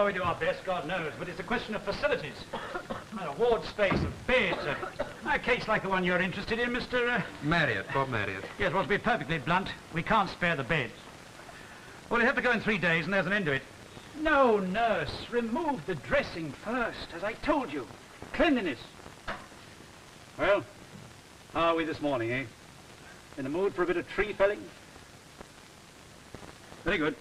Oh, we do our best, God knows, but it's a question of facilities. A ward space, of beds, a case like the one you're interested in, Mr. Marriott, Bob Marriott. Yes, well, to be perfectly blunt, we can't spare the beds. Well, you have to go in 3 days and there's an end to it. No, nurse, remove the dressing first, as I told you. Cleanliness. Well, how are we this morning, eh? In the mood for a bit of tree felling? Very good.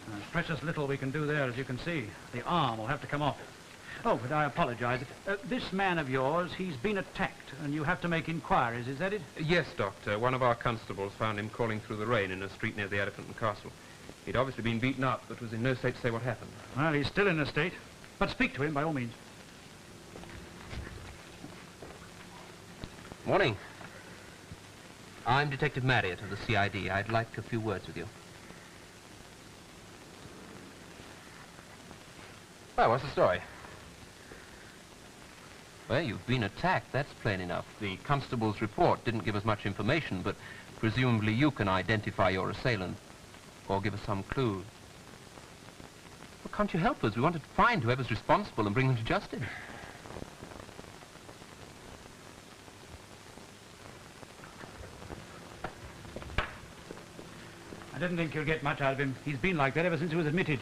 There's precious little we can do there, as you can see. The arm will have to come off. Oh, but I apologize. This man of yours, he's been attacked, and you have to make inquiries, is that it? Yes, Doctor. One of our constables found him crawling through the rain in a street near the Elephant and Castle. He'd obviously been beaten up, but was in no state to say what happened. Well, he's still in a state. But speak to him, by all means. Morning. I'm Detective Marriott of the CID. I'd like a few words with you. Well, what's the story? Well, you've been attacked, that's plain enough. The constable's report didn't give us much information, but presumably you can identify your assailant, or give us some clue. Well, can't you help us? We want to find whoever's responsible and bring them to justice. I didn't think you'd get much out of him. He's been like that ever since he was admitted.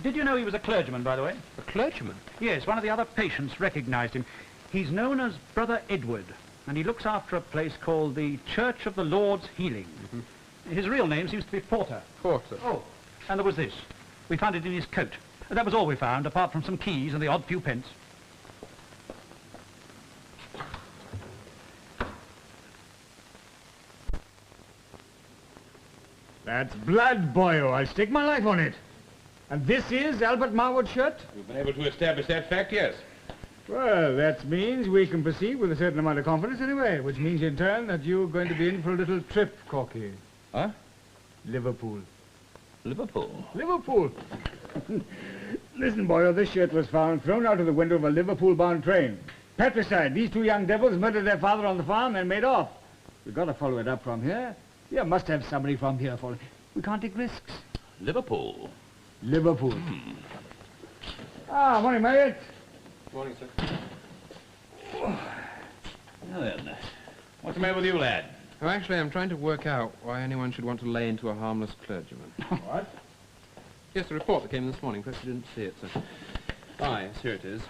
Did you know he was a clergyman, by the way? A clergyman? Yes, one of the other patients recognized him. He's known as Brother Edward, and he looks after a place called the Church of the Lord's Healing. Mm-hmm. His real name seems to be Porter. Porter? Oh, and there was this. We found it in his coat. That was all we found, apart from some keys and the odd few pence. That's blood, boyo. I'll stake my life on it. And this is Albert Marwood's shirt? We've been able to establish that fact, yes. Well, that means we can proceed with a certain amount of confidence anyway, which means in turn that you're going to be in for a little trip, Corky. Huh? Liverpool. Liverpool? Liverpool. Listen, boyo, this shirt was found thrown out of the window of a Liverpool-bound train. Patricide, these two young devils murdered their father on the farm and made off. We've got to follow it up from here. You must have somebody from here for it. We can't take risks. Liverpool? Liverpool. Ah, morning, Marriott. Morning, sir. Now then, what's the matter with you, lad? Oh, actually, I'm trying to work out why anyone should want to lay into a harmless clergyman. What? Yes, the report that came this morning. Perhaps you didn't see it, sir. Ah, yes, here it is.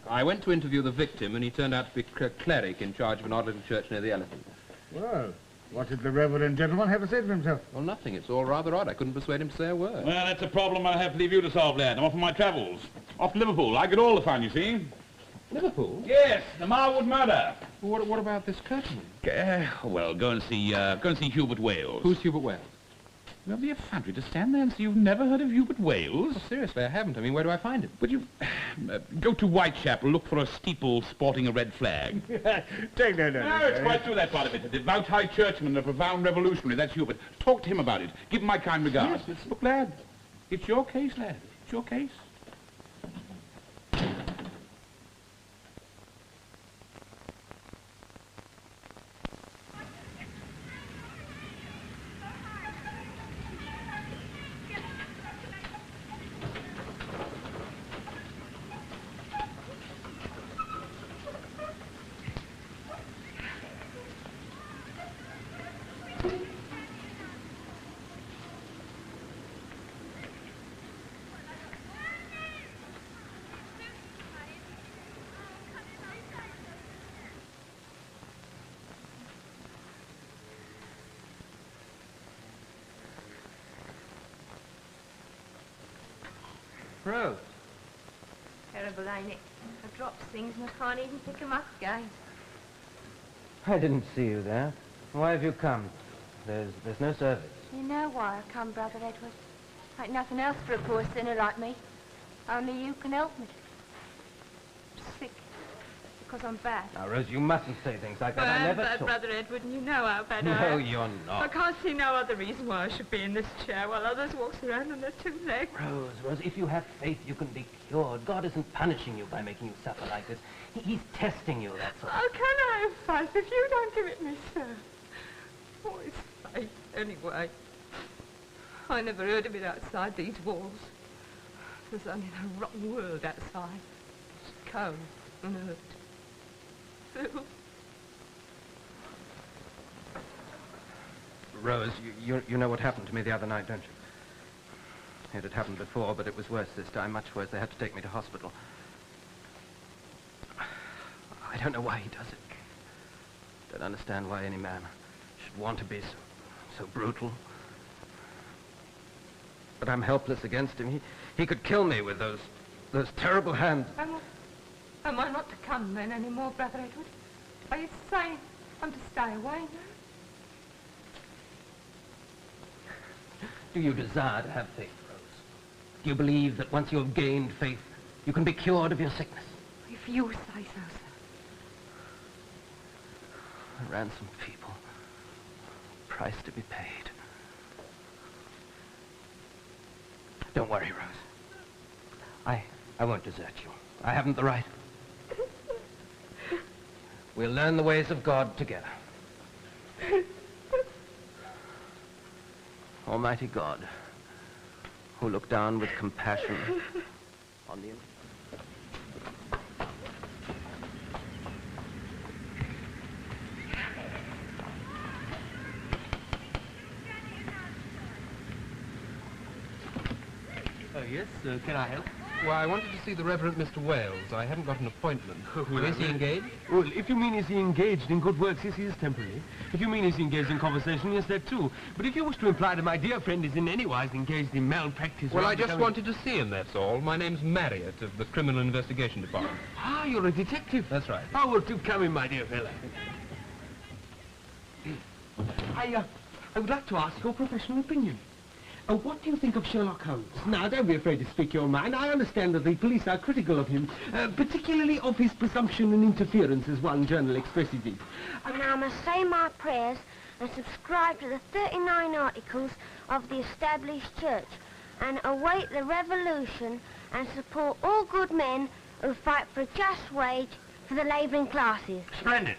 I went to interview the victim, and he turned out to be a cleric in charge of an odd little church near the Elephant. Well, what did the reverend gentleman have to say for himself? Well, nothing. It's all rather odd. I couldn't persuade him to say a word. Well, that's a problem I'll have to leave you to solve, lad. I'm off on my travels. Off to Liverpool. I get all the fun, you see. Liverpool? Yes, the Marwood murder. What about this clergyman? Well, go and see Hubert Wales. Who's Hubert Wales? You'll be effrontery to stand there and say you've never heard of Hubert Wales. Oh, seriously, I haven't. I mean, where do I find him? But you go to Whitechapel, look for a steeple sporting a red flag. Take that. No, it's quite true, that part of it. A devout high churchman, a profound revolutionary. That's Hubert. Talk to him about it. Give him my kind regards. Yes, Look, lad, it's your case, lad. It's your case. Rose. Terrible, ain't it? I dropped things and I can't even pick them up again. I didn't see you there. Why have you come? There's no service. You know why I come, Brother Edward. Ain't nothing else for a poor sinner like me. Only you can help me. I'm sick. Because I'm bad. Now, Rose, you mustn't say things like that. I never bad, told... Brother Edward, and you know how bad I No, am. you're I not. can't see no other reason why I should be in this chair while others walks around on their two legs. Rose, if you have faith, you can be cured. God isn't punishing you by making you suffer like this. He's testing you, that's all. How can I have faith if you don't give it me, sir? What is faith, anyway? I never heard of it outside these walls. There's only the rotten world outside. It's cold and hurt. Phil. Rose, you know what happened to me the other night, don't you? It had happened before, but it was worse this time, much worse. They had to take me to hospital. I don't know why he does it. Don't understand why any man should want to be so brutal. But I'm helpless against him. He could kill me with those terrible hands. Am I not to come then anymore, Brother Edward? Are you saying I'm to stay away now? Do you desire to have faith, Rose? Do you believe that once you have gained faith, you can be cured of your sickness? If you say so, sir. A ransomed people. Price to be paid. Don't worry, Rose. I won't desert you. I haven't the right. We'll learn the ways of God together. Almighty God, who look down with compassion on the... Oh, yes, can I help? Well, I wanted to see the Reverend Mr. Wales. I haven't got an appointment. Is he engaged? Well, if you mean is he engaged in good works, yes, he is temporarily. If you mean is he engaged in conversation, yes, that too. But if you wish to imply that my dear friend is in any wise engaged in malpractice... Well, I just wanted to see him, that's all. My name's Marriott of the Criminal Investigation Department. Ah, you're a detective. That's right. Oh, well, do come in, my dear fellow. I would like to ask your professional opinion. What do you think of Sherlock Holmes? Now, don't be afraid to speak your mind. I understand that the police are critical of him, particularly of his presumption and interference, as one journal expresses it. And now I must say my prayers and subscribe to the 39 articles of the established church and await the revolution and support all good men who fight for a just wage for the labouring classes. Splendid.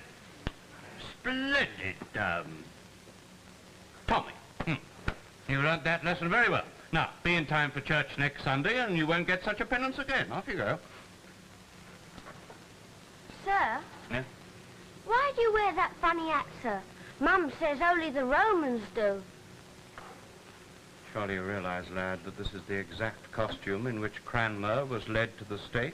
Splendid, Tommy. You learnt that lesson very well. Now, be in time for church next Sunday and you won't get such a penance again. Off you go. Sir? Yeah? Why do you wear that funny hat, sir? Mum says only the Romans do. Surely you realise, lad, that this is the exact costume in which Cranmer was led to the stake?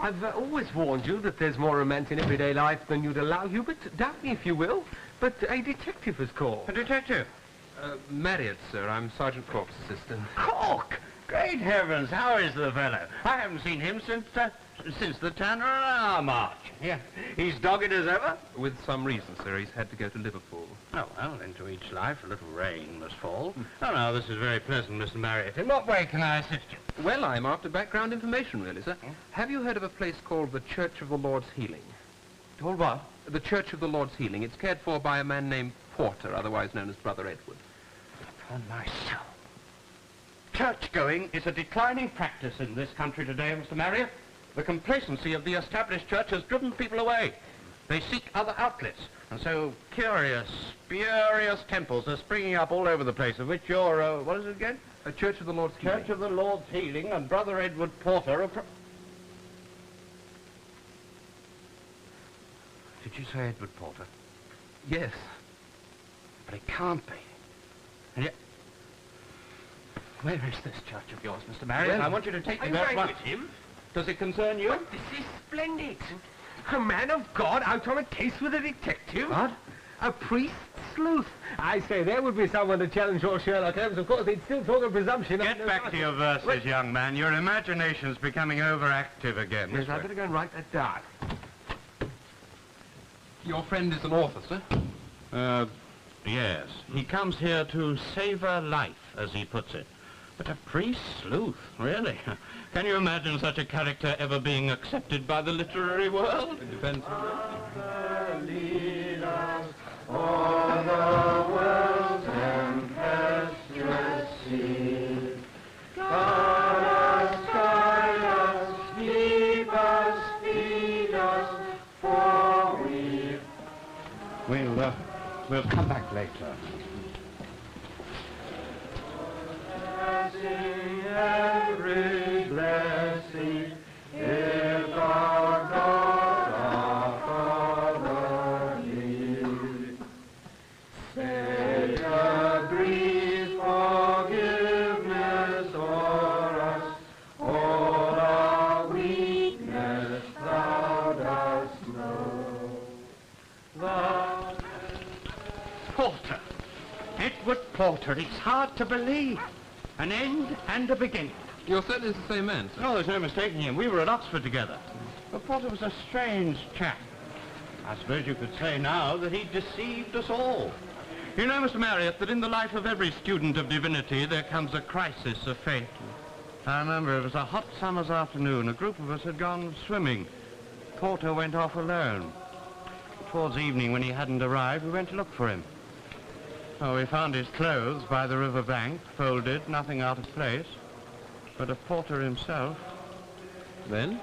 I've always warned you that there's more romance in everyday life than you'd allow, Hubert. Doubt me if you will, but a detective has called. A detective? Marriott, sir. I'm Sergeant Cork's assistant. Cork! Great heavens, how is the fellow? I haven't seen him since the Tanner and Hour march. Yeah, he's dogged as ever? With some reason, sir. He's had to go to Liverpool. Oh, well, into each life a little rain must fall. Oh, no, this is very pleasant, Mr. Marriott. In what way can I assist you? Well, I'm after background information, really, sir. Have you heard of a place called the Church of the Lord's Healing? Called what? The Church of the Lord's Healing. It's cared for by a man named Porter, otherwise known as Brother Edward. Upon my soul. Church-going is a declining practice in this country today, Mr. Marriott. The complacency of the established church has driven people away. They seek other outlets, and so curious, spurious temples are springing up all over the place, of which you're, what is it again? A Church of the Lord's Healing. Church of the Lord's Healing, and Brother Edward Porter are... Did you say Edward Porter? Yes. But it can't be. And yet... Where is this church of yours, Mr. Marriott? Well, I want you to take me are there you at going once. with him? Does it concern you? But this is splendid. A man of God out on a case with a detective? What? A priest sleuth. I say, there would be someone to challenge your Sherlock Holmes. Of course, they'd still talk of presumption. Get back to your verses, young man. Your imagination's becoming overactive again. Yes, I'd better go and write that down. Your friend is an author, sir? Yes. He comes here to savour life, as he puts it. But a priest sleuth, really? Can you imagine such a character ever being accepted by the literary world? It depends. Lead us o'er the world's tempestuous sea. Guide us, keep us, feed us, for we... We'll We'll come back later. Every blessing, if our God, our Father near. Savior, breathe forgiveness o'er us, all our weakness thou dost know. Porter. Edward Porter. It's hard to believe. An end and a beginning. You're certain it's the same man, sir? No, there's no mistaking him. We were at Oxford together. But Porter was a strange chap. I suppose you could say now that he deceived us all. You know, Mr. Marriott, that in the life of every student of divinity there comes a crisis of faith. I remember it was a hot summer's afternoon. A group of us had gone swimming. Porter went off alone. Towards evening, when he hadn't arrived, we went to look for him. Oh, we found his clothes by the river bank, folded, nothing out of place. But of Porter himself... Then?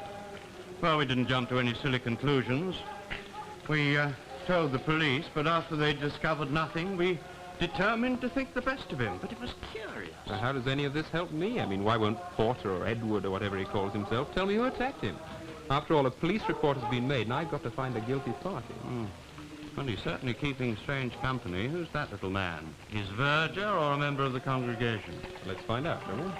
Well, we didn't jump to any silly conclusions. We told the police, but after they'd discovered nothing, we determined to think the best of him. But it was curious. Now, how does any of this help me? I mean, why won't Porter or Edward or whatever he calls himself tell me who attacked him? After all, a police report has been made, and I've got to find a guilty party. Well, he's certainly keeping strange company. Who's that little man? Is verger or a member of the congregation? Let's find out, shall we?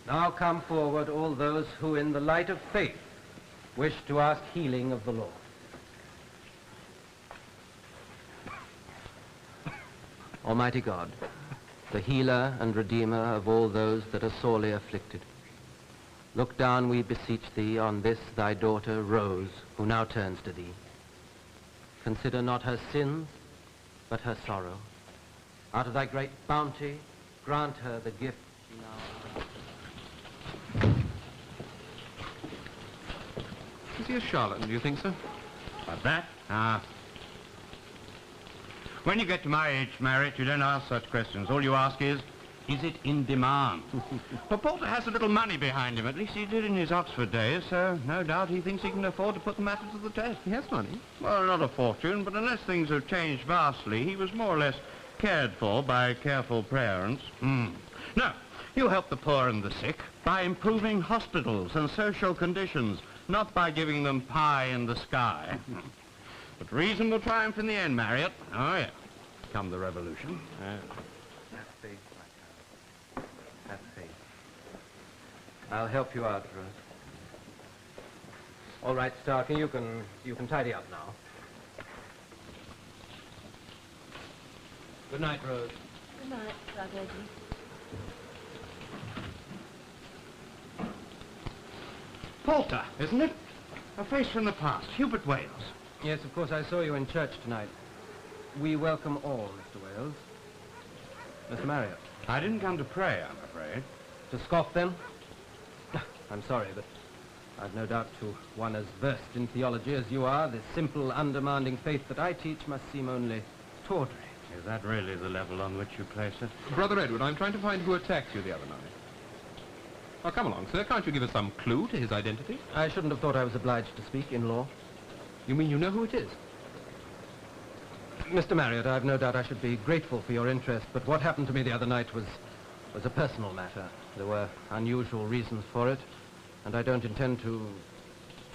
Now come forward all those who, in the light of faith, wish to ask healing of the Lord. Almighty God, the healer and redeemer of all those that are sorely afflicted, look down, we beseech thee, on this thy daughter, Rose, who now turns to thee. Consider not her sins, but her sorrow. Out of thy great bounty, grant her the gift she now... Is he a charlatan, do you think, sir? Like that? When you get to my age, Marriott, you don't ask such questions. All you ask is it in demand? But Porter has a little money behind him. At least he did in his Oxford days, so no doubt he thinks he can afford to put the matter to the test. He has money? Well, not a fortune, but unless things have changed vastly, he was more or less cared for by careful parents. No, you help the poor and the sick by improving hospitals and social conditions, not by giving them pie in the sky. But reason will triumph in the end, Marriott. Oh, yeah. Come the revolution. Have faith, my child. Have faith. I'll help you out, Rose. All right, Starkey, you can tidy up now. Good night, Rose. Good night, Brother Edward. Porter, isn't it? A face from the past. Hubert Wales. Yes, of course, I saw you in church tonight. We welcome all, Mr. Wales. Mr. Marriott. I didn't come to pray, I'm afraid. To scoff, then? I'm sorry, but I've no doubt to one as versed in theology as you are, the simple, undemanding faith that I teach must seem only tawdry. Is that really the level on which you place it? Brother Edward, I'm trying to find who attacked you the other night. Oh, come along, sir. Can't you give us some clue to his identity? I shouldn't have thought I was obliged to speak in law. You mean you know who it is? Mr. Marriott, I've no doubt I should be grateful for your interest, but what happened to me the other night was a personal matter. There were unusual reasons for it, and I don't intend to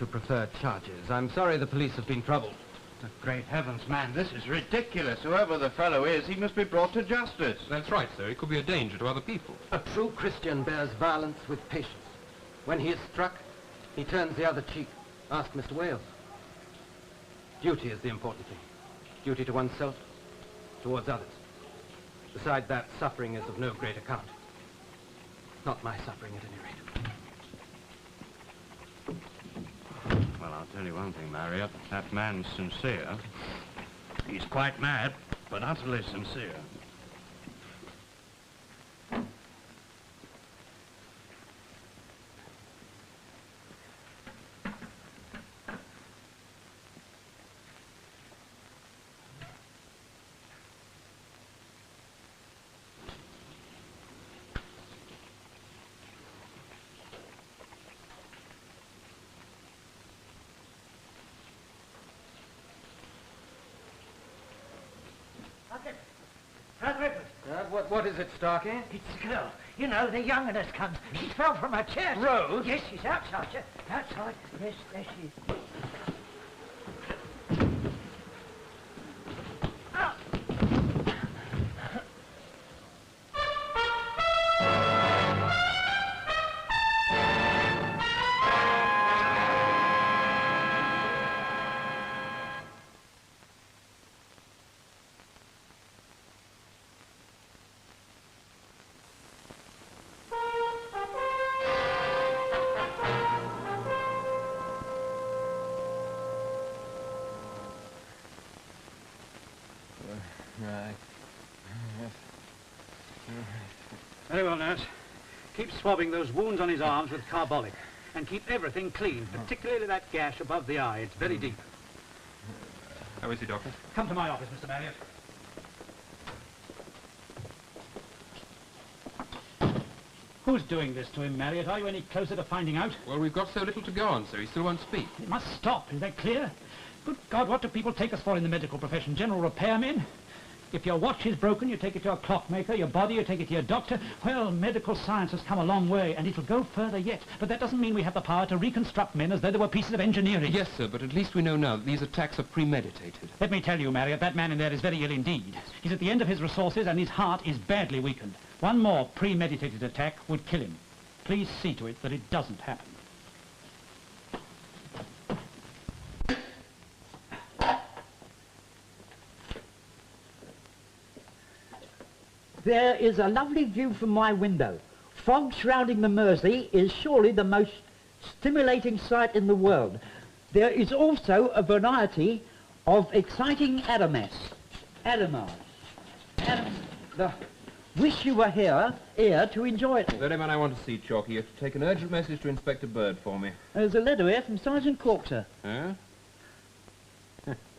prefer charges. I'm sorry the police have been troubled. Great heavens, man, this is ridiculous. Whoever the fellow is, he must be brought to justice. That's right, sir. He could be a danger to other people. A true Christian bears violence with patience. When he is struck, he turns the other cheek. Ask Mr. Wales. Duty is the important thing. Duty to oneself, towards others. Besides that, suffering is of no great account. Not my suffering, at any rate. Well, I'll tell you one thing, Marriott. That man's sincere. He's quite mad, but utterly sincere. Brother Edward. What is it, Starkey? It's the girl. You know, the younginess comes. She fell from her chair. Rose? Yes, she's outside, sir. Outside. Yes, there she is. Right. Very well, nurse. Keep swabbing those wounds on his arms with carbolic. And keep everything clean, particularly that gash above the eye. It's very deep. How is he, Doctor? Come to my office, Mr. Marriott. Who's doing this to him, Marriott? Are you any closer to finding out? Well, we've got so little to go on, sir. He still won't speak. It must stop. Is that clear? Good God, what do people take us for in the medical profession? General repairmen? If your watch is broken, you take it to a clockmaker. Your body, you take it to your doctor. Well, medical science has come a long way, and it'll go further yet. But that doesn't mean we have the power to reconstruct men as though they were pieces of engineering. Yes, sir, but at least we know now that these attacks are premeditated. Let me tell you, Marriott, that man in there is very ill indeed. He's at the end of his resources, and his heart is badly weakened. One more premeditated attack would kill him. Please see to it that it doesn't happen. There is a lovely view from my window. Fog shrouding the Mersey is surely the most stimulating sight in the world. There is also a variety of exciting adamars. Wish you were here to enjoy it. The very man I want to see, Chalky. You have to take an urgent message to Inspector Bird for me. There's a letter here from Sergeant Cork, sir. Huh?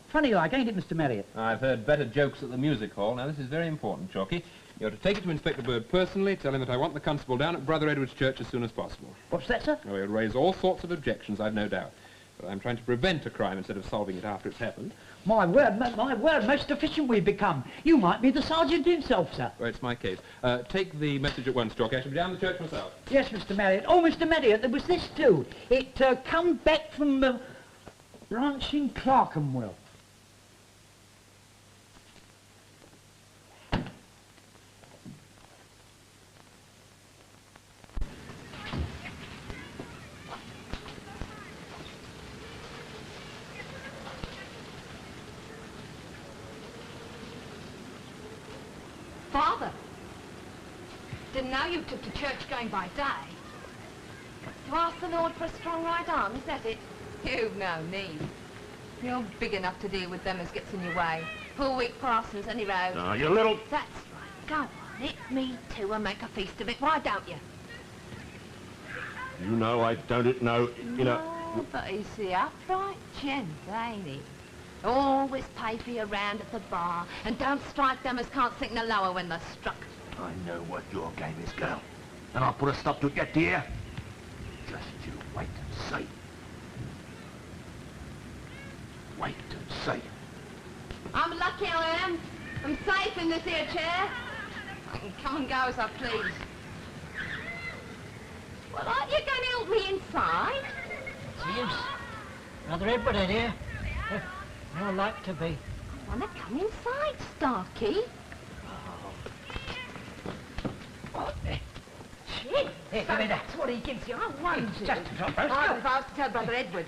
Funny like, ain't it, Mr. Marriott? I've heard better jokes at the music hall. Now, this is very important, Chalky. You're to take it to Inspector Bird personally, tell him that I want the constable down at Brother Edward's church as soon as possible. What's that, sir? Oh, he'll raise all sorts of objections, I've no doubt. But I'm trying to prevent a crime instead of solving it after it's happened. My word, most efficient we've become. You might be the sergeant himself, sir. Well, it's my case. Take the message at once, Chalky. I shall be down the church myself. Yes, Mr. Marriott. Oh, Mr. Marriott, there was this too. It come back from the branch in Clerkenwell. Father, didn't know you took to church going by day. To ask the Lord for a strong right arm, is that it? You've no need. You're big enough to deal with them as gets in your way. Poor weak parsons, any road. Oh, you little... That's right. Go on, hit me too and make a feast of it. Why don't you? You know I don't know, you know... No, but he's the upright gent, ain't he? Always pay for your round at the bar, and don't strike them as can't sink no lower when they're struck. I know what your game is, girl. And I'll put a stop to it yet, dear. Just you wait and see. Wait and see. I'm lucky I am. I'm safe in this here chair. I can come and go as I please. Well, aren't you going to help me inside? James, Brother Edward in here. I'd like to be. I want to come inside, Starkey. Gee, Here, give me that. that's what he gives you. I wonder. Just a drop, Rose. Oh, if I was to tell Brother Edward,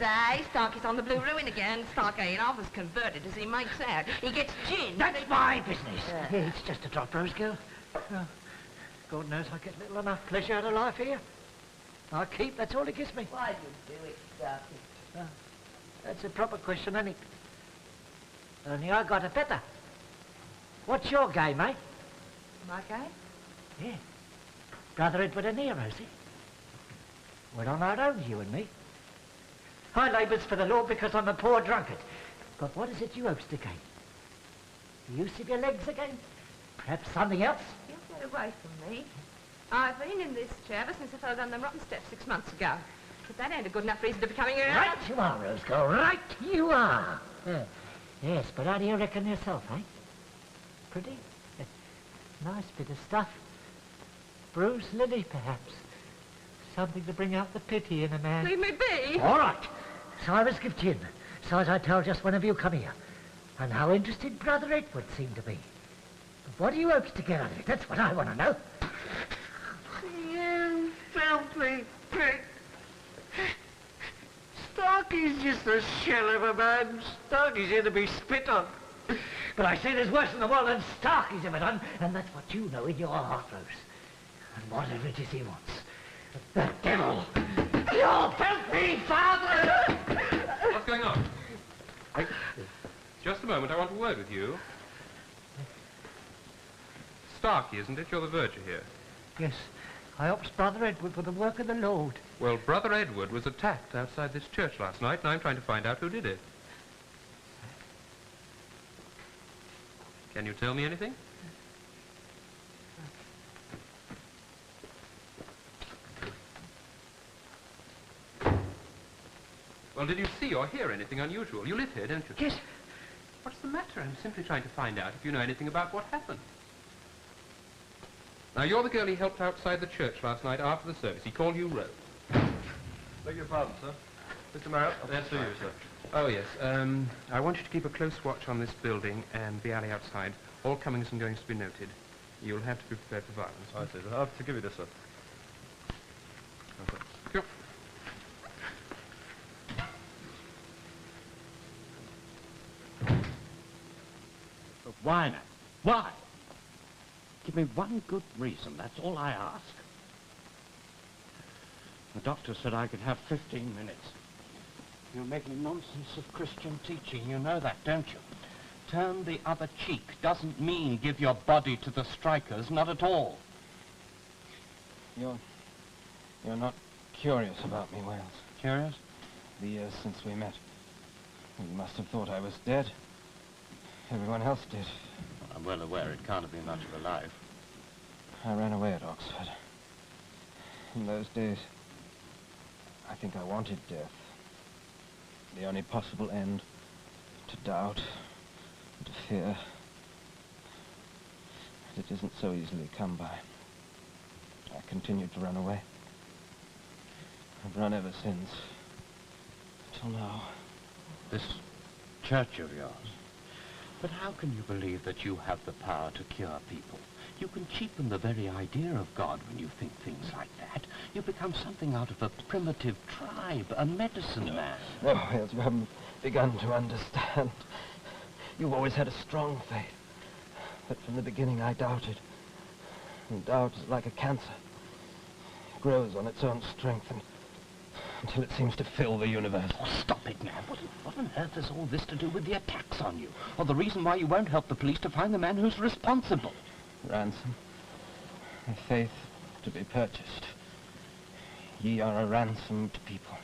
Starkey's on the Blue Ruin again. Starkey ain't half as converted as he makes out. He gets gin. That's my business. It's just a drop, Rose girl. Oh, God knows I get little enough pleasure out of life here. I keep, that's all it gives me. Why do you do it, Starkey? That's a proper question, ain't it? Only I got a better. What's your game, eh? My game? Yeah. Brother Edward and here, Rosie. We're on our own, you and me. I labours for the Lord because I'm a poor drunkard. But what is it you hopes to gain? The use of your legs again? Perhaps something else? You'll get away from me. I've been in this chair ever since I fell down them rotten steps 6 months ago. But that ain't a good enough reason to be coming here. Right you are, Rose girl, right you are. Yes, but how do you reckon yourself, eh? Pretty? Nice bit of stuff. Bruised lily, perhaps. Something to bring out the pity in a man. Leave me be. All right. So I was given in. So as I told just one of you come here. And how interested Brother Edward seemed to be. But what do you hope to get out of it? That's what I want to know. You filthy pig. Starkey's just a shell of a man. Starkey's here to be spit on. But I say there's worse in the world than Starkey's ever done, and that's what you know in your heart, Rose. And whatever it is he wants. The devil! You'll help me, Father! What's going on? Just a moment, I want a word with you. Starkey, isn't it? You're the verger here. Yes, I helps Brother Edward with the work of the Lord. Well, Brother Edward was attacked outside this church last night, and I'm trying to find out who did it. Can you tell me anything? Well, did you see or hear anything unusual? You live here, don't you? Yes. What's the matter? I'm simply trying to find out if you know anything about what happened. Now, you're the girl he helped outside the church last night after the service. He called you Rose. Beg your pardon, sir. Mr. Marriott, That's for you, sir. Oh, yes. I want you to keep a close watch on this building and the alley outside. All comings and goings to be noted. You'll have to be prepared for violence. I see. I'll have to give you this, sir. Okay. Sure. But why, now? Why? Give me one good reason, that's all I ask. The doctor said I could have 15 minutes. You're making nonsense of Christian teaching, you know that, don't you? Turn the other cheek doesn't mean give your body to the strikers, not at all. You're not curious about me, Wales. Curious? The years since we met. You must have thought I was dead. Everyone else did. I'm well aware it can't have been much of a life. I ran away at Oxford. In those days, I think I wanted death. The only possible end to doubt, to fear. But it isn't so easily come by. I continued to run away. I've run ever since. Till now. This church of yours. But how can you believe that you have the power to cure people? You can cheapen the very idea of God when you think things like that. You become something out of a primitive tribe, a medicine man. No, Wales, you haven't begun to understand. You've always had a strong faith. But from the beginning I doubted. And doubt is like a cancer. It grows on its own strength until it seems to fill the universe. Oh, stop it now. What on earth has all this to do with the attacks on you? Or the reason why you won't help the police to find the man who's responsible? Ransom. A faith to be purchased. Ye are a ransomed people.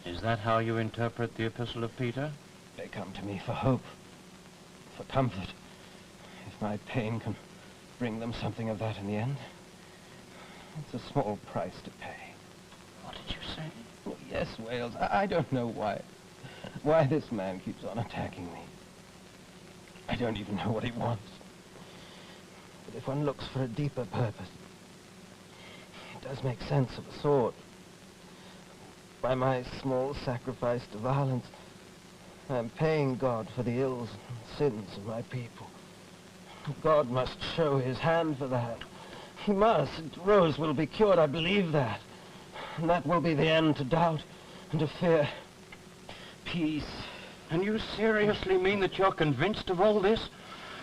Is that how you interpret the epistle of Peter? They come to me for hope, for comfort. If my pain can bring them something of that in the end, it's a small price to pay. What did you say? Oh, yes, Wales. I don't know why this man keeps on attacking me. I don't even know what he wants. But if one looks for a deeper purpose, it does make sense of a sword. By my small sacrifice to violence, I'm paying God for the ills and sins of my people. God must show his hand for that. He must. Rose will be cured, I believe that. And that will be the end to doubt and to fear. Peace. And you seriously mean that you're convinced of all this?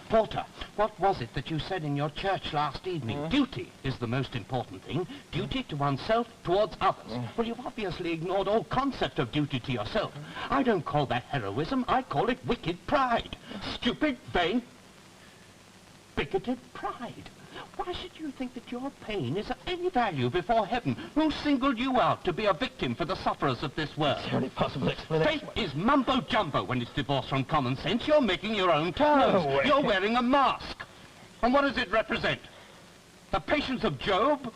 Walter, what was it that you said in your church last evening? Duty is the most important thing. Duty to oneself, towards others. Well, you've obviously ignored all concept of duty to yourself. I don't call that heroism. I call it wicked pride. Stupid, vain, bigoted pride. Why should you think that your pain is of any value before heaven? Who singled you out to be a victim for the sufferers of this world? Is there any possible explanation? Faith is mumbo-jumbo when it's divorced from common sense. You're making your own terms. No way. You're wearing a mask. And what does it represent? The patience of Job?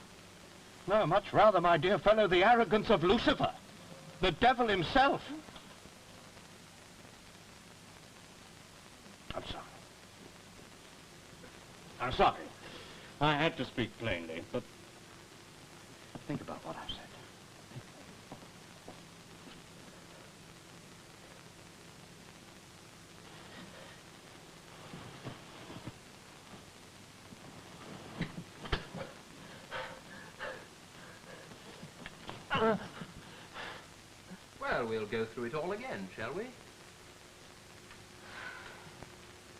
No, much rather, my dear fellow, the arrogance of Lucifer. The devil himself. I'm sorry. I'm sorry. I had to speak plainly, but think about what I've said. Well, we'll go through it all again, shall we?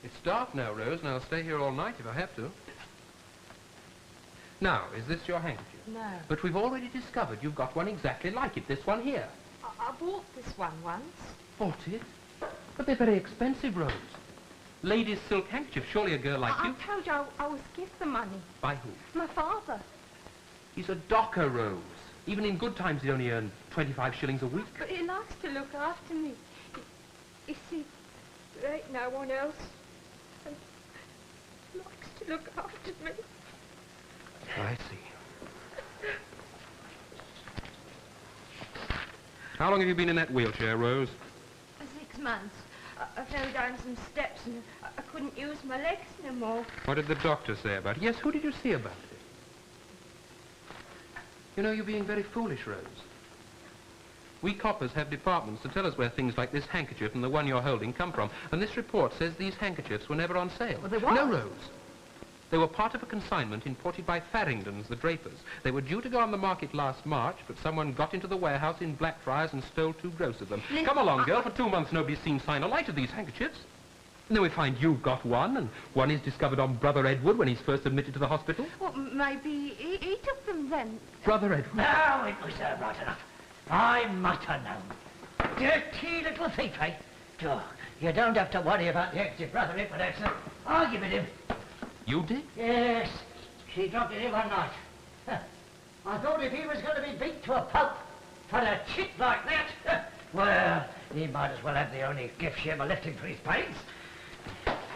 It's dark now, Rose, and I'll stay here all night if I have to. Now, is this your handkerchief? No. But we've already discovered you've got one exactly like it, this one here. I bought this one once. Bought it? But they're very expensive, Rose. Ladies' silk handkerchief, surely a girl like you... I told you I was given the money. By who? My father. He's a docker, Rose. Even in good times he'd only earn 25 shillings a week. But he likes to look after me. You see, there ain't no one else. And he likes to look after me. I see. How long have you been in that wheelchair, Rose? 6 months. I fell down some steps and I couldn't use my legs no more. What did the doctor say about it? Yes, who did you see about it? You know, you're being very foolish, Rose. We coppers have departments to tell us where things like this handkerchief and the one you're holding come from. And this report says these handkerchiefs were never on sale. Well, they weren't. No, Rose. They were part of a consignment imported by Farringdon's, the drapers. They were due to go on the market last March, but someone got into the warehouse in Blackfriars and stole 2 gross of them. Listen, Come along, girl. For 2 months, nobody's seen sign or light of these handkerchiefs. And then we find you've got one, and one is discovered on Brother Edward when he's first admitted to the hospital. Well, maybe he took them then. Brother Edward? No, it was right enough. I might have known. Dirty little thief, eh? Oh, you don't have to worry about the exit, Brother Edward, Exeter. I'll give it him. You did? Yes, she dropped it in one night. I thought if he was going to be beat to a pulp for a chit like that, well, he might as well have the only gift she ever left him for his pains.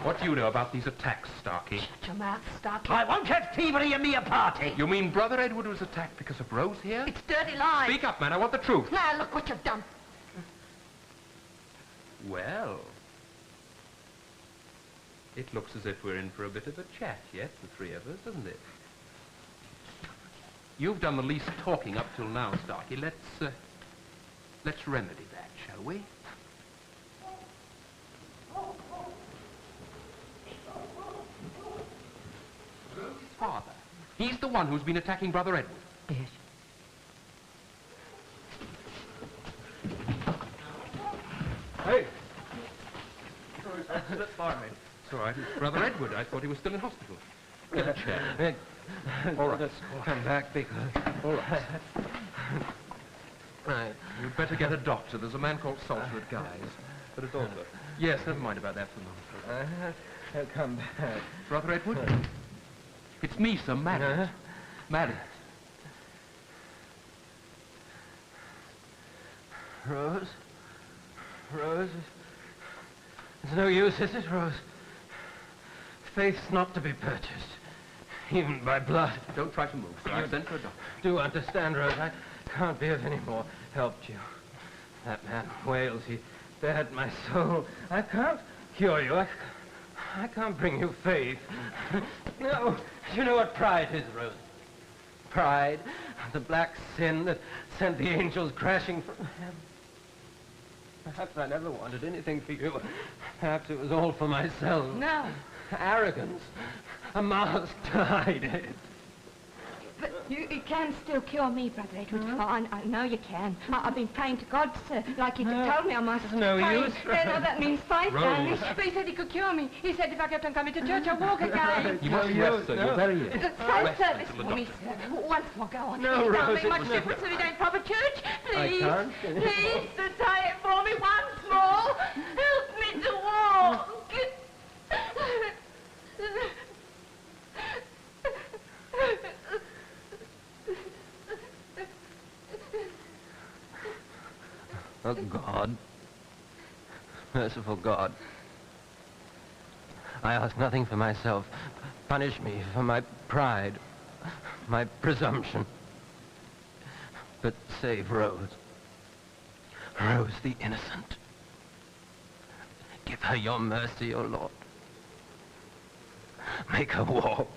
What do you know about these attacks, Starkey? Shut your mouth, Starkey. I won't have thievery in me a party. You mean Brother Edward was attacked because of Rose here? It's dirty lies. Speak up, man. I want the truth. Now, look what you've done. Well, it looks as if we're in for a bit of a chat yet, the 3 of us, doesn't it? You've done the least talking up till now, Starkey. Let's remedy that, shall we? Rose's father. He's the one who's been attacking Brother Edward. Yes. Hey! That's fine, mate. It's all right. It's Brother Edward. I thought he was still in hospital. Get a chair. All right. Come back, because... All right. Right. You'd better get a doctor. There's a man called Salter at Guy's. But it's over. Yes, never mind about that for the moment. I'll come back. Brother Edward? It's me, sir, Marion. Marion. Rose? Rose? It's no use, is it, Rose? Faith's not to be purchased, even by blood. Don't try to move, sir. I've sent for a doctor. Do understand, Rose, I can't be of any more help to you. That man Wales, he bared my soul. I can't cure you. I can't bring you faith. No, you know what pride is, Rose? Pride, the black sin that sent the angels crashing from heaven. Perhaps I never wanted anything for you. Perhaps it was all for myself. No. Arrogance. A mask to hide it. But you can still cure me, Brother Edward. Oh, I know you can. I've been praying to God, sir, like you told me I must. There's no pray. use, No, that means faith, Rose. Danny. But he said he could cure me. He said if I kept on coming to church, I'd walk again. You must rest, sir. You're very ill. Say service for me, sir. Once more, go on. No, It don't Rose, make much it's difference if it ain't proper church. Please. can't. Please, sir, say it for me once more. Help me to walk. Oh, God. Merciful God. I ask nothing for myself. Punish me for my pride, my presumption. But save Rose. Rose the innocent. Give her your mercy, O Lord. Make her walk.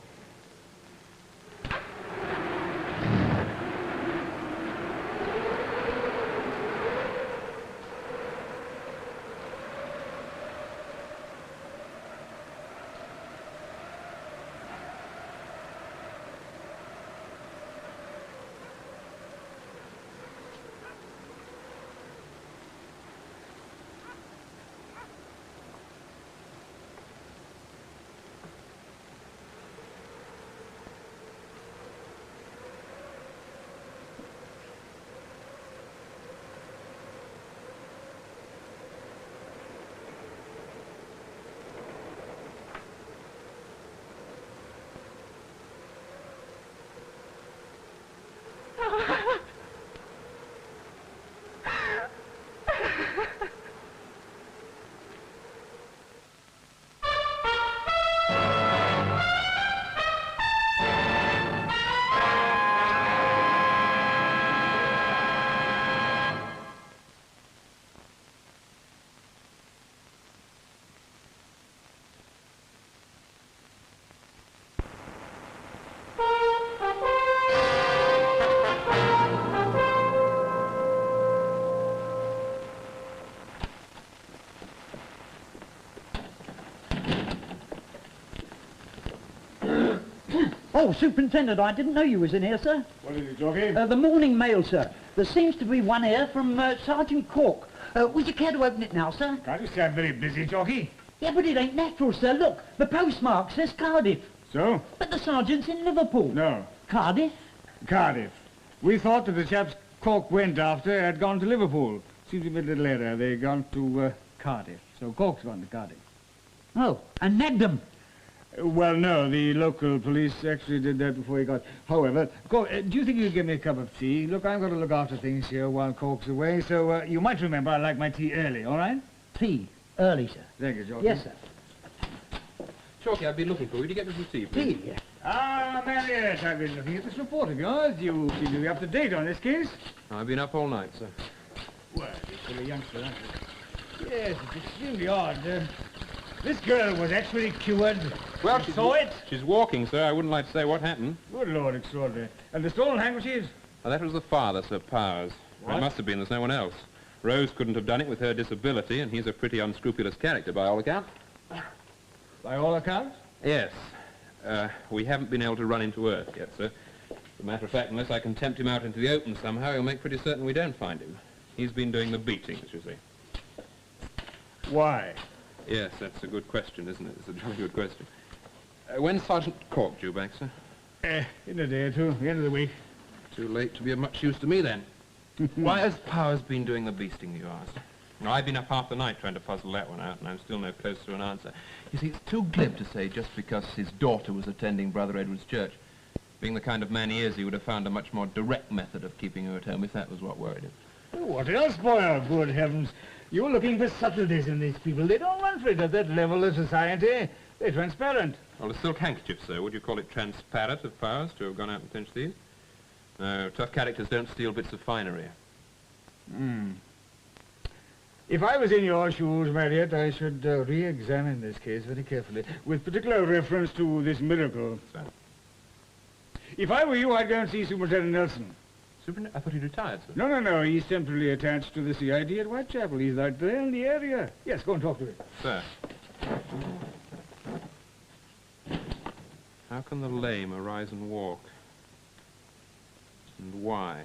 Oh, Superintendent, I didn't know you was in here, sir. What is it, Jockey? The morning mail, sir. There seems to be one here from Sergeant Cork. Would you care to open it now, sir? Can't you say I'm very busy, Jockey? Yeah, but it ain't natural, sir. Look, the postmark says Cardiff. So? But the sergeant's in Liverpool. No. Cardiff? Cardiff. We thought that the chaps Cork went after had gone to Liverpool. Seems to be a little later. They'd gone to Cardiff. So Cork's gone to Cardiff. Oh, and nabbed them. Well, no, the local police actually did that before he got... However, Cork, do you think you'd give me a cup of tea? Look, I've got to look after things here while Cork's away, so you might remember I like my tea early, all right? Tea? Early, sir. Thank you, Jockey. Yes, sir. Chalky, I've been looking for you. Would you get me some tea, please? Tea? Ah, Marriott, I've been looking at this report of yours. You seem to be up to date on this case. I've been up all night, sir. Well, you're still a youngster, aren't you? Yes, it's extremely odd. This girl was actually cured. Well, you saw it? She's walking, sir. I wouldn't like to say what happened. Good Lord, extraordinary. And the stolen handkerchiefs? Oh, that was the father, Sir Powers. What? It must have been. There's no one else. Rose couldn't have done it with her disability, and he's a pretty unscrupulous character by all accounts. By all accounts? Yes. We haven't been able to run into earth yet, sir. As a matter of fact, unless I can tempt him out into the open somehow, he'll make pretty certain we don't find him. He's been doing the beating, as you see. Why? Yes, that's a good question, isn't it? It's a very good question. When's Sergeant Cork due back, sir? In a day or two, the end of the week. Too late to be of much use to me, then. Why has Powers been doing the beasting, you ask? Now, I've been up half the night trying to puzzle that one out, and I'm still no closer to an answer. You see, it's too glib to say just because his daughter was attending Brother Edward's church. Being the kind of man he is, he would have found a much more direct method of keeping her at home if that was what worried him. What else, boy? Good heavens. You're looking for subtleties in these people. They don't run for it at that level of society. They're transparent. Well, the silk handkerchief, sir, would you call it transparent of Powers to have gone out and pinched these? No, tough characters don't steal bits of finery. If I was in your shoes, Marriott, I should re-examine this case very carefully, with particular reference to this miracle. Sir? If I were you, I'd go and see Superintendent Nelson. I thought he retired, sir. No. He's temporarily attached to the CID at Whitechapel. He's out there in the area. Yes, go and talk to him. Sir. How can the lame arise and walk? And why?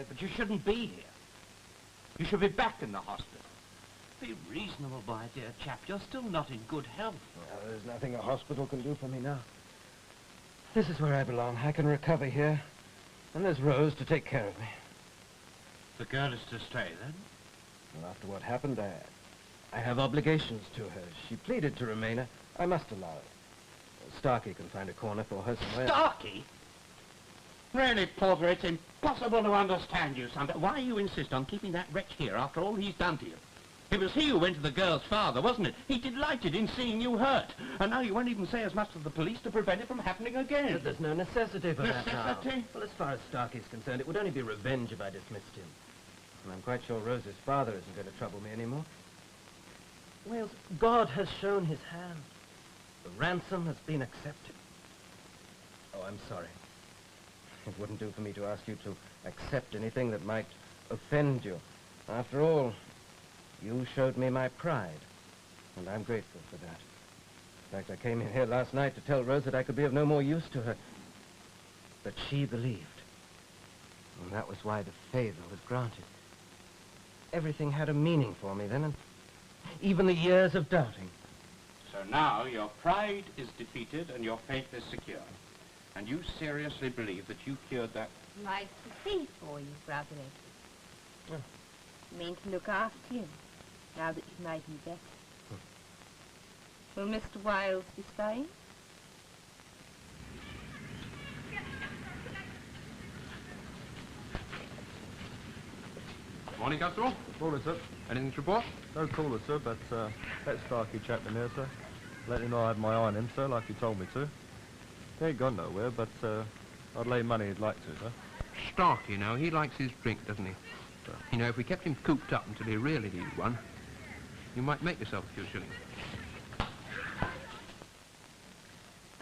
But you shouldn't be here. You should be back in the hospital. Be reasonable, my dear chap. You're still not in good health. Well, there's nothing a hospital can do for me now. This is where I belong. I can recover here. And there's Rose to take care of me. The girl is to stay, then? Well, after what happened, I have obligations to her. She pleaded to remain. I must allow it. Starkey can find a corner for her somewhere. Starkey? Really, Porter, it's impossible to understand you, son. Why you insist on keeping that wretch here after all he's done to you? It was he who went to the girl's father, wasn't it? He delighted in seeing you hurt. And now you won't even say as much to the police to prevent it from happening again. But there's no necessity for that now. Necessity? Well, as far as Starkey's concerned, it would only be revenge if I dismissed him. And I'm quite sure Rose's father isn't going to trouble me anymore. Wales, God has shown his hand. The ransom has been accepted. Oh, I'm sorry. It wouldn't do for me to ask you to accept anything that might offend you. After all, you showed me my pride, and I'm grateful for that. In fact, I came in here last night to tell Rose that I could be of no more use to her. But she believed. And that was why the favor was granted. Everything had a meaning for me then, and even the years of doubting. So now your pride is defeated and your faith is secure. And you seriously believe that you cured that? Like to see for you, Brother Edward. I mean to look after you, now that you've made me better. Will Mr. Wales be staying? Morning, Constable. Morning, sir. Anything to report? No caller, sir, but that Starkey chap in there, sir. Let him know I had my eye on him, sir, like he told me to. He ain't gone nowhere, but I'd lay money he'd like to, sir. Stark, you know, he likes his drink, doesn't he? You know, if we kept him cooped up until he really needed one, you might make yourself a few shillings.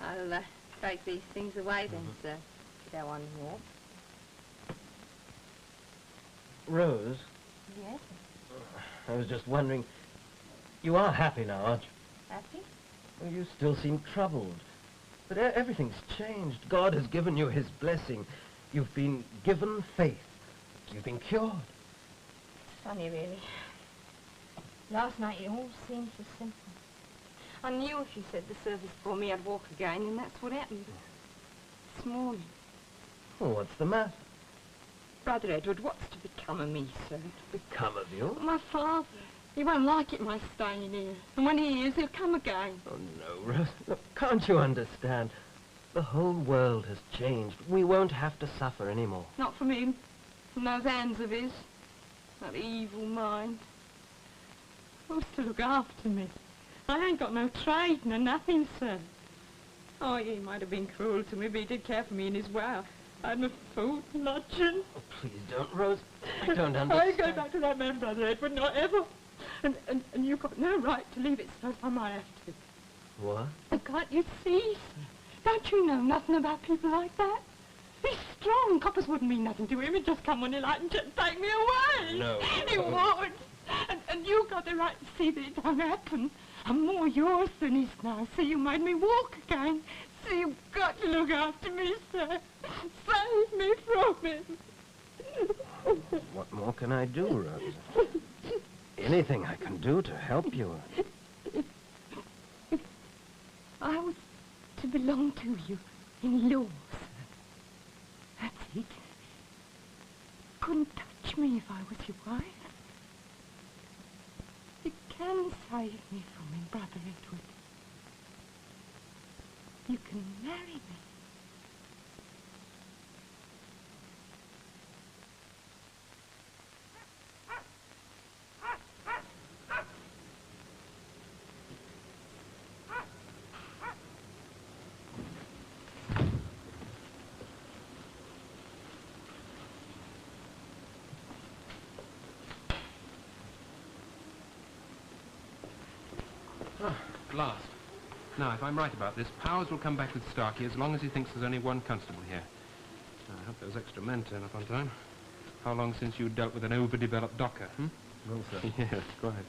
I'll take these things away then, sir. If you don't want more. Rose, Yes? I was just wondering, you are happy now, aren't you? Happy? Well, you still seem troubled. But everything's changed. God has given you his blessing. You've been given faith. You've been cured. It's funny, really. Last night it all seemed so simple. I knew if you said the service for me, I'd walk again, and that's what happened. This morning. Oh, what's the matter? Brother Edward, what's to become of me, sir? Become of you? My father. He won't like it, my staying here. And when he is, he'll come again. Oh, no, Rose. Look, can't you understand? The whole world has changed. We won't have to suffer anymore. Not from him. From those hands of his. That evil mind. Who's to look after me? I ain't got no trade, no nothing, sir. Oh, he might have been cruel to me, but he did care for me in his way. I'm a fool, lodging. Oh, please don't, Rose. I don't understand. I go back to that man, Brother Edward, not ever. And you've got no right to leave it so if I might have to. What? And can't you see, sir? Don't you know nothing about people like that? He's strong. Coppers wouldn't mean nothing to him. He'd just come when he liked and just take me away. No. He would. And you got the right to see that it don't happen. I'm more yours than his now. See, you made me walk again. So you've got to look after me, sir. Save me from him. What more can I do, Rose? Anything I can do to help you. If I was to belong to you in law, sir. That's it. Couldn't touch me if I was your wife. You can save me from him, Brother Edward. You can marry me. At last. Now, if I'm right about this, Powers will come back with Starkey as long as he thinks there's only one constable here. I hope those extra men turn up on time. How long since you dealt with an overdeveloped docker, hmm? Well, sir. Yes, go ahead.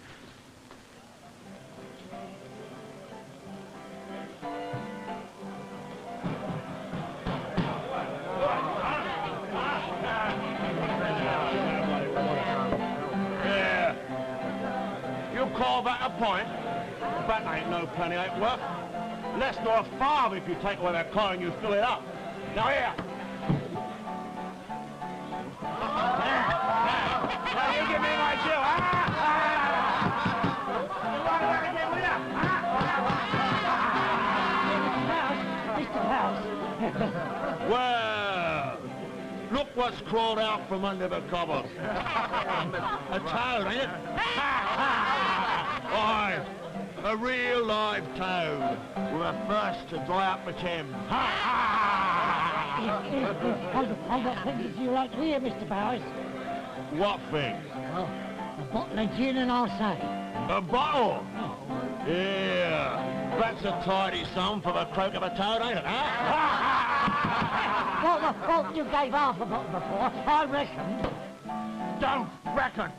Yeah. You call that a point? That ain't no penny ain't worth. Less nor a farm if you take away that car and you fill it up. Now here. Now you give me my chill, Well, look what's crawled out from under the covers. A toad, ain't it? Why? A real live toad. We're first to dry up the Thames. I've got things you like to hear, Mr. Powers. What thing? Well, a bottle of gin and I'll say. A bottle? Yeah. That's a tidy sum for the croak of a toad, ain't it, Well, you gave half a bottle before, I reckoned. Don't reckon.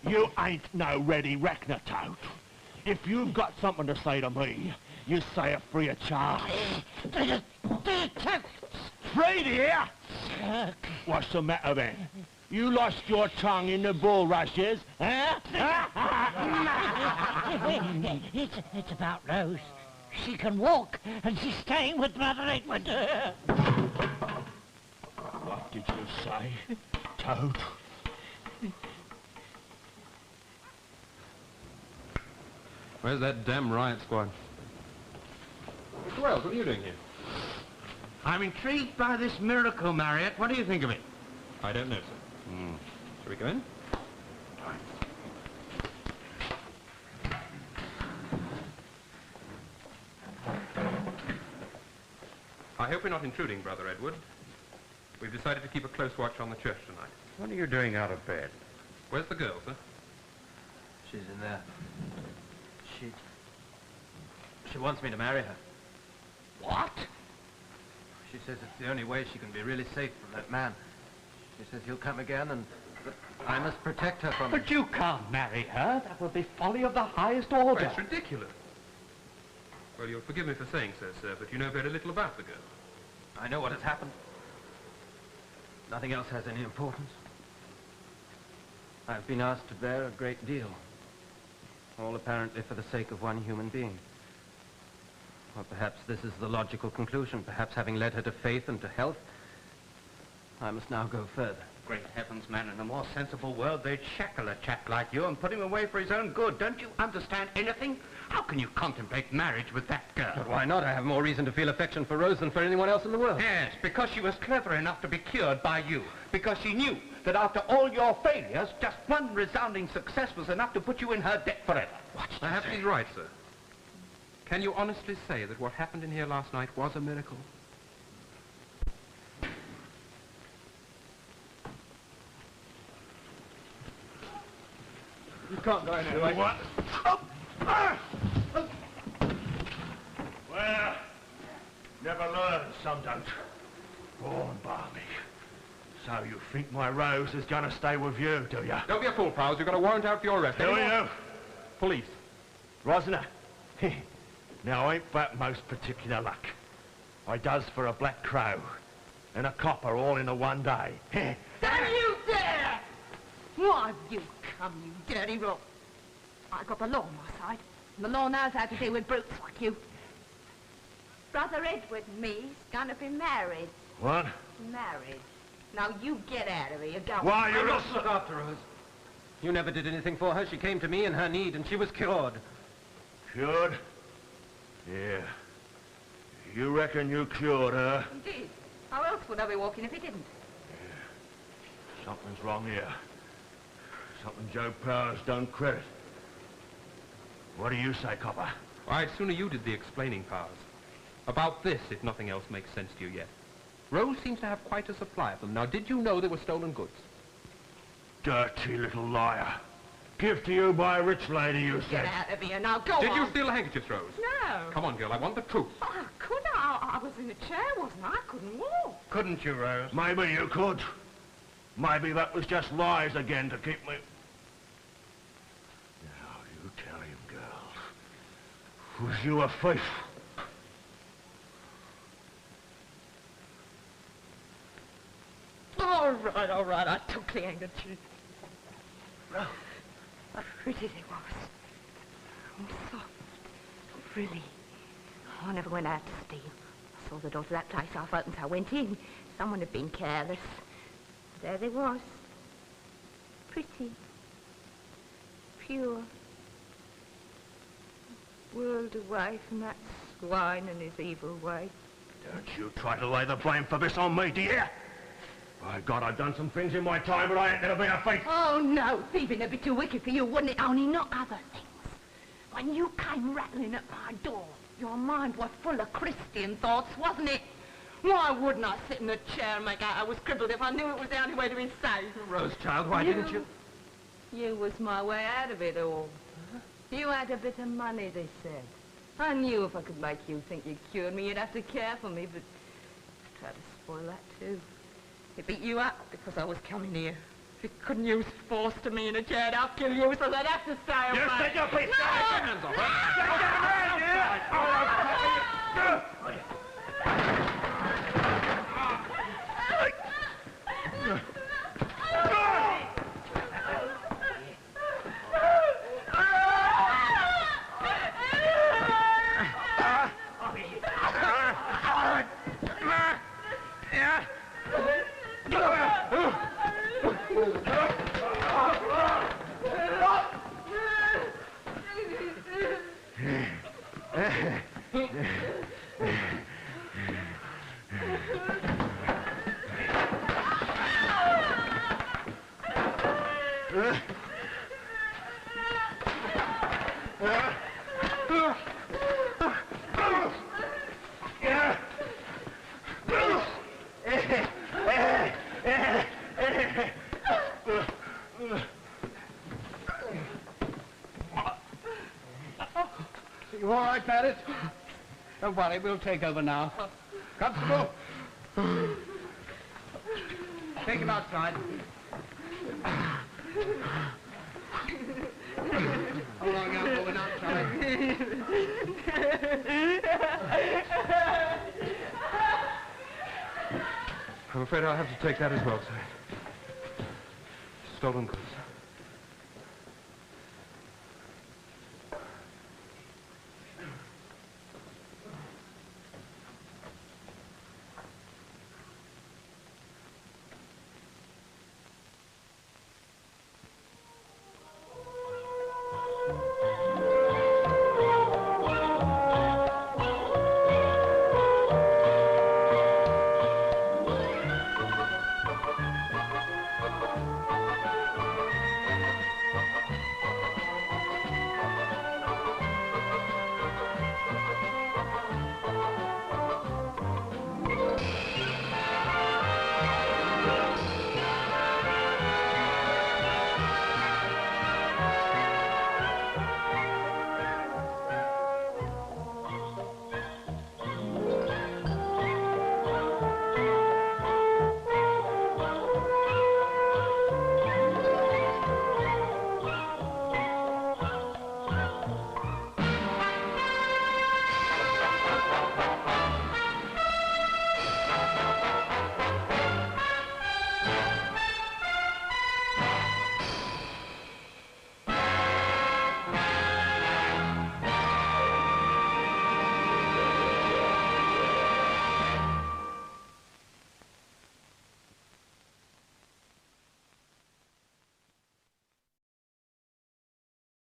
You ain't no ready reckoner, Toad. If you've got something to say to me, you say it free of charge. Free, dear? What's the matter then? You lost your tongue in the bulrushes, eh? It's about Rose. She can walk, and she's staying with Brother Edward. What did you say, Toad? Where's that damn riot squad? Mr. Wells, what are you doing here? I'm intrigued by this miracle, Marriott. What do you think of it? I don't know, sir. Shall we go in? I hope we're not intruding, Brother Edward. We've decided to keep a close watch on the church tonight. What are you doing out of bed? Where's the girl, sir? She's in there. She wants me to marry her. What? She says it's the only way she can be really safe from that man. She says he'll come again and that I must protect her from him. But you can't marry her. That would be folly of the highest order. Well, it's ridiculous. Well, you'll forgive me for saying so, sir, but you know very little about the girl. I know what has happened. Nothing else has any importance. I've been asked to bear a great deal. All apparently for the sake of one human being. Or perhaps this is the logical conclusion. Perhaps having led her to faith and to health, I must now go further. Great heavens, man, in a more sensible world, they'd shackle a chap like you and put him away for his own good. Don't you understand anything? How can you contemplate marriage with that girl? But why not? I have more reason to feel affection for Rose than for anyone else in the world. Yes, because she was clever enough to be cured by you. Because she knew that after all your failures, just one resounding success was enough to put you in her debt forever. Perhaps he's right, sir. Can you honestly say that what happened in here last night was a miracle? You can't go in anyway. What? Well, never learn, some don't. Born balmy. So you think my Rose is going to stay with you, do you? Don't be a fool, pals. You've got a warrant out for your arrest. Do you? Police. Rosner. Now, ain't that most particular luck? I does for a black crow and a copper all in a one day. Don't you dare! Why, you come, you dirty rogue. I've got the law on my side, and the law knows how to deal with brutes like you. Brother Edward and me's gonna be married. What? Married. Now you get out of here, go. Why, You must look after Rose. You never did anything for her. She came to me in her need, and she was cured. Cured? Yeah. You reckon you cured her? Indeed. How else would I be walking if he didn't? Something's wrong here. Something Joe Powers don't credit. What do you say, copper? I'd sooner you did the explaining, Powers. About this, if nothing else makes sense to you yet. Rose seems to have quite a supply of them. Now, did you know they were stolen goods? Dirty little liar. Give to you by a rich lady, you said. Get out of here now, go on. Did you steal the handkerchiefs, Rose? No. Come on, girl, I want the truth. Oh, I couldn't. I was in a chair, wasn't I? I couldn't walk. Couldn't you, Rose? Maybe you could. Maybe that was just lies again to keep me... Now, you tell him, girl. Was you a thief? All right, I took the handkerchief. Oh, how pretty they was. Oh, soft, frilly. Oh, I never went out to steal. I saw the door to that place half open, so I went in. Someone had been careless. There they was. Pretty. Pure. World away from that swine and his evil way. Don't you try to lay the blame for this on me, do you? By God, I've done some things in my time, but I ain't never been a thief. Oh, no, thieving a bit too wicked for you, wouldn't it? Only not other things. When you came rattling at my door, your mind was full of Christian thoughts, wasn't it? Why wouldn't I sit in a chair and make out I was crippled if I knew it was the only way to be safe? Rose, child, why didn't you? You was my way out of it all. You had a bit of money, they said. I knew if I could make you think you cured me, you'd have to care for me, but I tried to spoil that too. They beat you up because I was coming here. If you couldn't use force to me in a chair, I'd kill you, so they'd have to stay away. You said your piece! No! Get your hands off her! You all right, Barrett? Don't worry, we'll take over now. Constable! Take him outside. Hold on, young woman, outside. I'm afraid I'll have to take that as well, sir. Stolen goods.